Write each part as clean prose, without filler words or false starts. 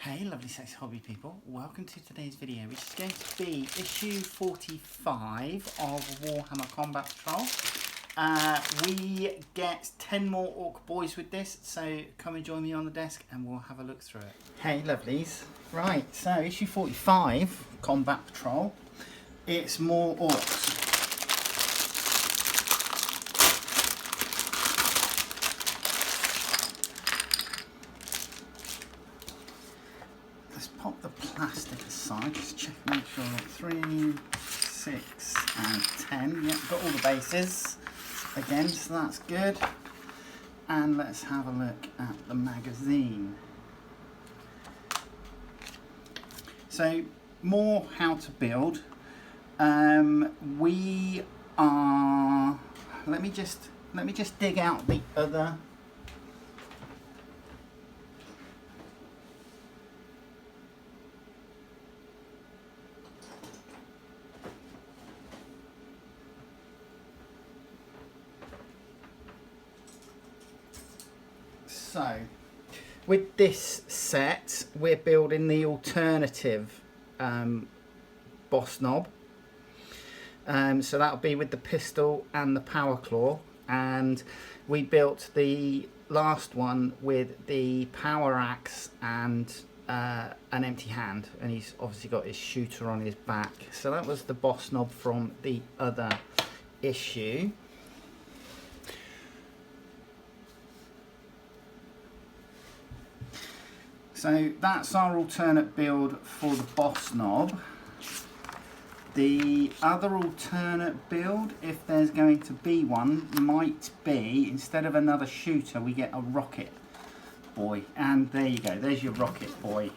Hey lovely sexy hobby people, welcome to today's video, which is going to be issue 45 of Warhammer Combat Patrol. We get 10 more Orc Boys with this, so come and join me on the desk and we'll have a look through it. Hey lovelies, right, so issue 45, Combat Patrol, it's more Orcs. Let's pop the plastic aside, just check and make sure 3, 6 and 10. Yep, got all the bases again, so that's good. And let's have a look at the magazine. So more how to build. We are, let me just dig out the other. So, with this set, we're building the alternative boss knob. So that'll be with the pistol and the power claw. And we built the last one with the power axe and an empty hand. And he's obviously got his shooter on his back. So that was the boss knob from the other issue. So that's our alternate build for the boss knob. The other alternate build, if there's going to be one, might be, instead of another shooter, we get a rocket boy. And there you go, there's your rocket boy.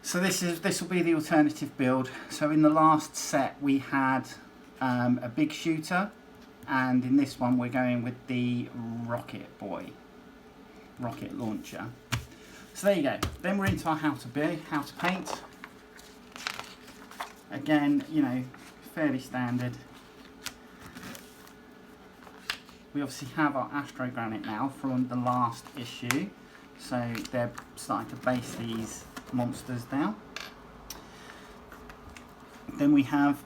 So this will be the alternative build. So in the last set we had a big shooter, and in this one we're going with the rocket boy, rocket launcher. So there you go. Then we're into our how to paint. Again, you know, fairly standard. We obviously have our Astro Granite now from the last issue. So they're starting to base these monsters down. Then we have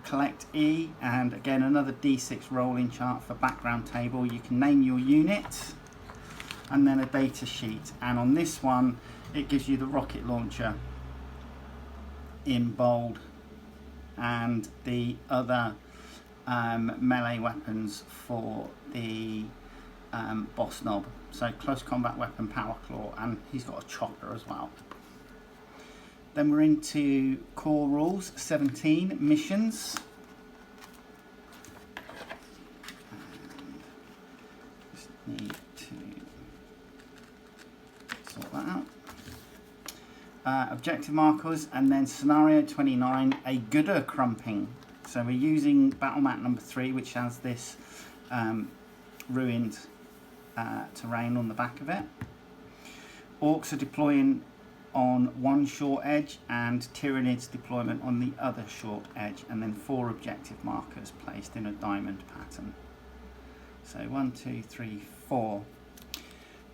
Collect E, and again another D6 rolling chart for background table. You can name your unit, and then a data sheet, and on this one it gives you the rocket launcher in bold and the other melee weapons for the boss knob. So close combat weapon, power claw, and he's got a chopper as well. Then we're into core rules, 17 missions. Just need to sort that out. Objective markers, and then scenario 29, a gooder crumping. So we're using battle mat number 3, which has this ruined terrain on the back of it. Orcs are deploying on one short edge, and Tyranids deployment on the other short edge, and then 4 objective markers placed in a diamond pattern. So 1, 2, 3, 4.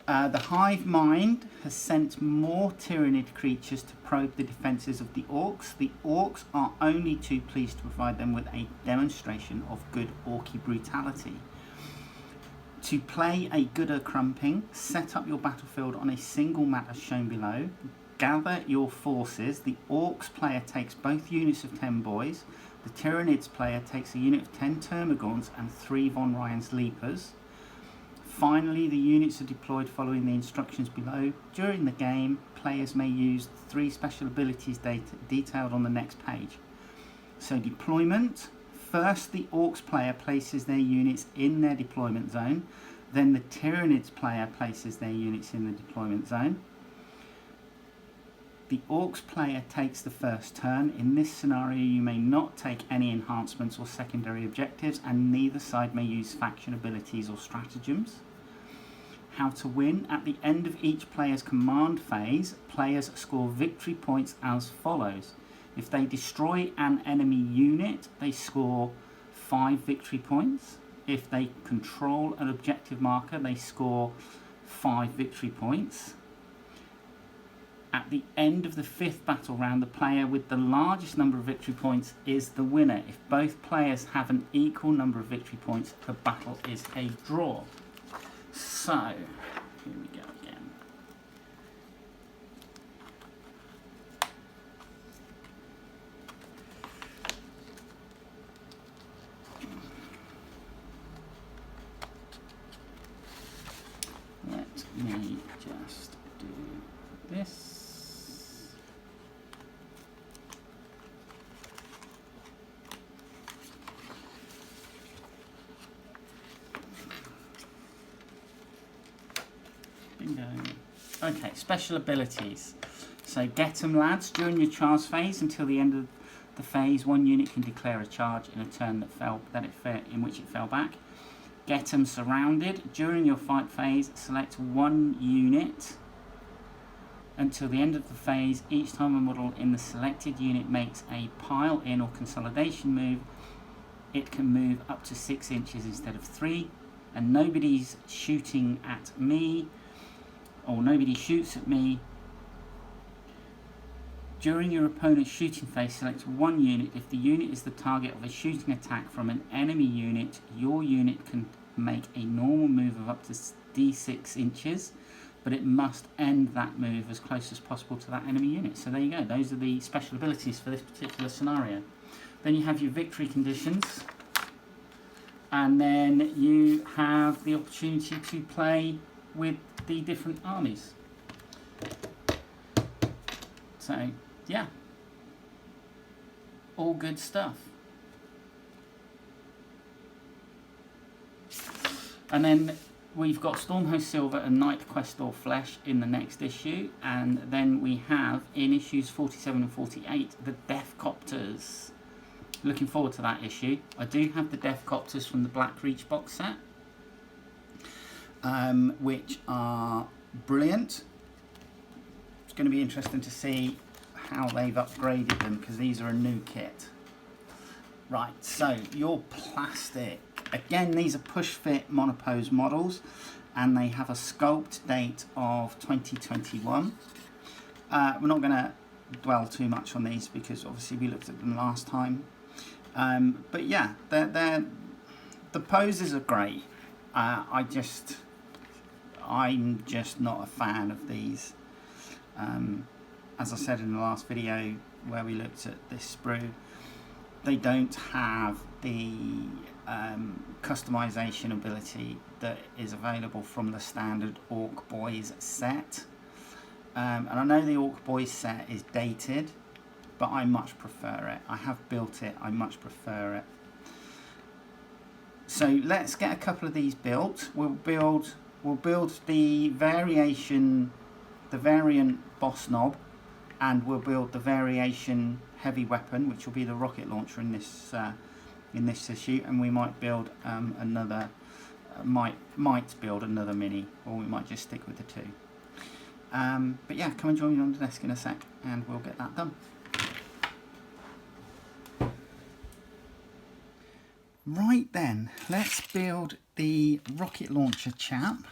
The Hive Mind has sent more Tyranid creatures to probe the defences of the Orcs. The Orcs are only too pleased to provide them with a demonstration of good Orky brutality. To play a gooder crumping, set up your battlefield on a single map as shown below. Gather your forces. The Orcs player takes both units of 10 boys. The Tyranids player takes a unit of 10 Termagants and 3 Von Ryan's Leapers. Finally, the units are deployed following the instructions below. During the game, players may use 3 special abilities detailed on the next page. So deployment. First, the Orcs player places their units in their deployment zone. Then the Tyranids player places their units in the deployment zone. The Orcs player takes the first turn. In this scenario, you may not take any enhancements or secondary objectives, and neither side may use faction abilities or stratagems. How to win. At the end of each player's command phase, players score victory points as follows. If they destroy an enemy unit, they score 5 victory points. If they control an objective marker, they score 5 victory points. At the end of the 5th battle round, the player with the largest number of victory points is the winner. If both players have an equal number of victory points, the battle is a draw. So, here we go again. Let me just do this. Bingo. Okay, special abilities. So get 'em, lads. During your charge phase, until the end of the phase, one unit can declare a charge in a turn in which it fell back. Get 'em surrounded. During your fight phase, select one unit. Until the end of the phase, each time a model in the selected unit makes a pile in or consolidation move, it can move up to 6 inches instead of 3. And nobody's shooting at me, or nobody shoots at me. During your opponent's shooting phase, select one unit. If the unit is the target of a shooting attack from an enemy unit, your unit can make a normal move of up to d6 inches, but it must end that move as close as possible to that enemy unit. So there you go, those are the special abilities for this particular scenario. Then you have your victory conditions, and then you have the opportunity to play with the different armies. So yeah, all good stuff. And then we've got Stormhost Silver and Night Questor Flesh in the next issue, and then we have in issues 47 and 48 the Death Copters. Looking forward to that issue. I do have the Death Copters from the Black Reach box set, which are brilliant. It's going to be interesting to see how they've upgraded them, because these are a new kit. Right, so your plastic. Again, these are push fit monopose models, and they have a sculpt date of 2021. We're not going to dwell too much on these because obviously we looked at them last time. But yeah, the poses are great. I'm just not a fan of these. As I said in the last video where we looked at this sprue, they don't have the customization ability that is available from the standard Orc Boyz set. And I know the Orc Boyz set is dated, but I much prefer it. I have built it, I much prefer it. So let's get a couple of these built. We'll build the variant boss knob, and we'll build the variation heavy weapon, which will be the rocket launcher in this issue, and we might build might build another mini, or we might just stick with the two. But yeah, come and join me on the desk in a sec, and we'll get that done. Right then, let's build the rocket launcher chap,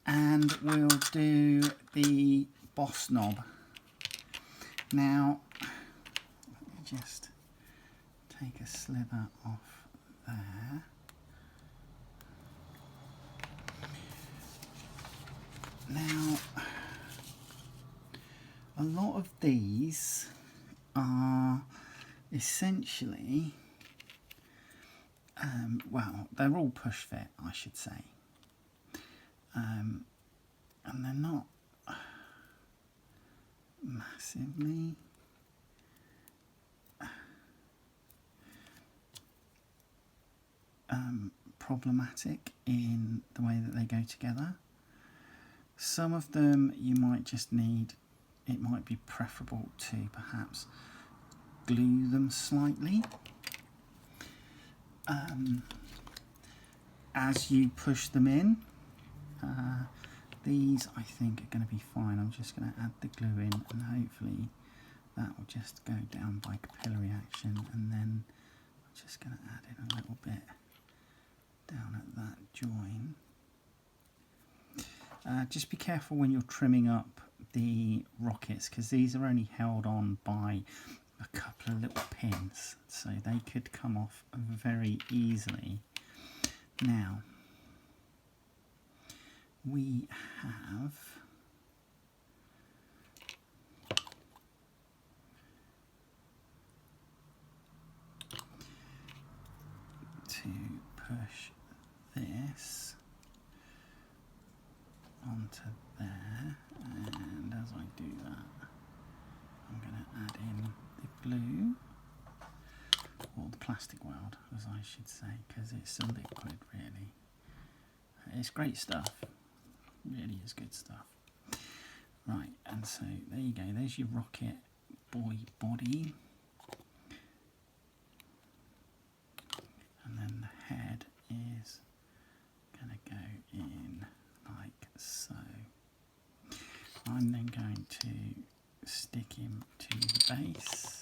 and we'll do the boss knob. Now, let me just take a slither off there. Now, a lot of these are essentially, well, they're all push fit, I should say, and they're not massively problematic in the way that they go together. Some of them you might just need, it might be preferable to perhaps glue them slightly as you push them in. These I think are going to be fine. I'm just going to add the glue in, and hopefully that will just go down by capillary action, and then I'm just going to add in a little bit down at that join. Just be careful when you're trimming up the rockets, because these are only held on by a couple of little pins, so they could come off very easily. Now we have to push this onto there, and as I do that, I'm going to add in the glue, or the plastic weld as I should say, because it's a liquid really. It's great stuff, really is good stuff. Right, and so there you go, there's your rocket boy body. And then the head is going to go in like so. I'm then going to stick him to the base.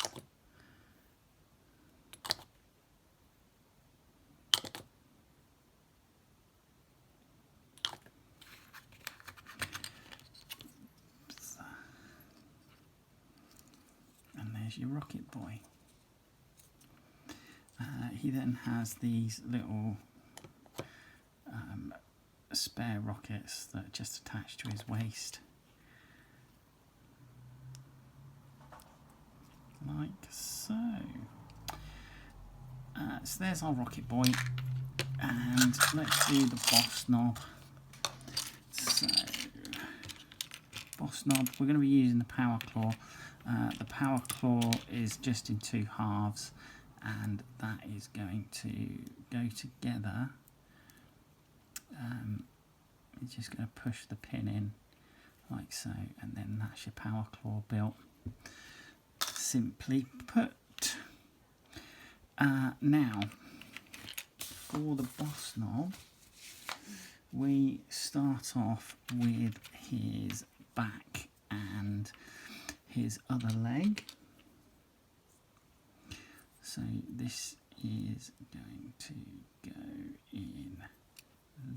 And there's your rocket boy. He then has these little spare rockets that are just attached to his waist, like so. So there's our rocket boy, and let's do the boss knob. So boss knob, we're going to be using the power claw. The power claw is just in 2 halves, and that is going to go together. You're just going to push the pin in like so, and then that's your power claw built, simply put. Now for the boss knob, we start off with his back and his other leg. So this is going to go in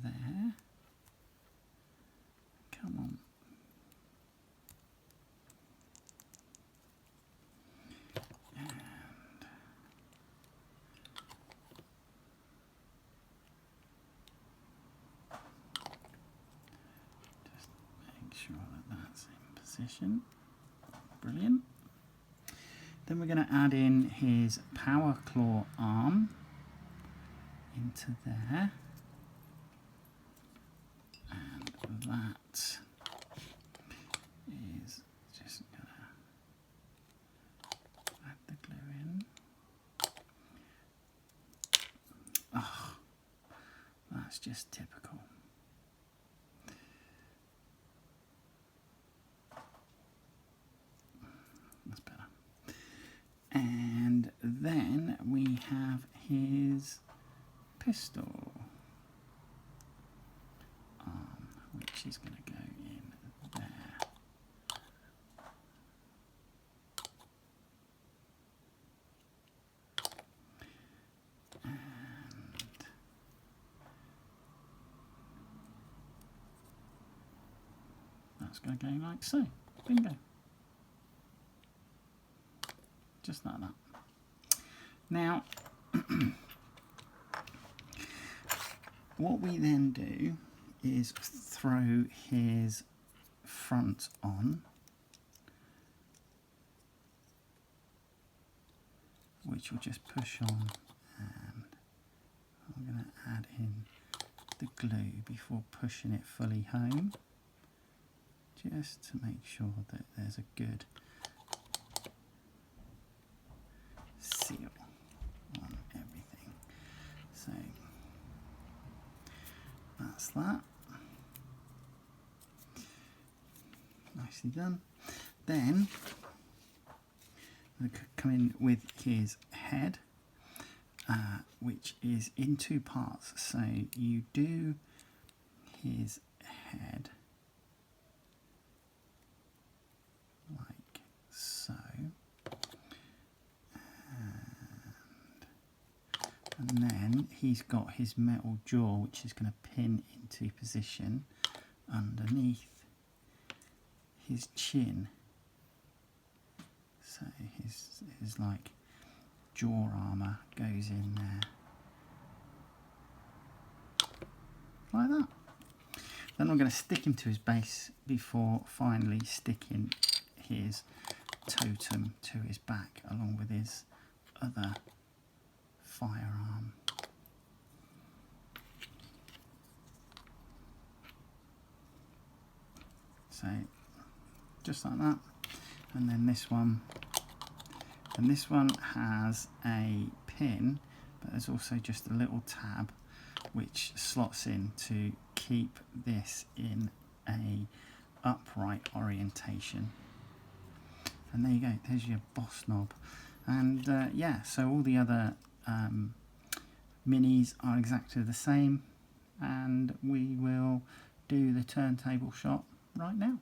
there. Come on. And just make sure that that's in position. Brilliant. Then we're going to add in his power claw arm into there, and that is just going to add the glue in. Oh, that's just typical. That's better. And then we have his pistol arm, which is going to go in there. And that's going to go like so. Bingo. Just like that. Now, what we then do is throw his front on, which will just push on, and I'm going to add in the glue before pushing it fully home, just to make sure that there's a good seal on everything. So that's that. Nicely done. Then we'll come in with his head, which is in 2 parts. So you do his head like so, and then he's got his metal jaw, which is going to pin into position underneath his chin. So his like jaw armour goes in there. Like that. Then I'm going to stick him to his base before finally sticking his totem to his back along with his other firearm. So just like that. And then this one, and this one has a pin, but there's also just a little tab which slots in to keep this in a upright orientation. And there you go, there's your boss knob. And yeah, so all the other minis are exactly the same, and we will do the turntable shot right now.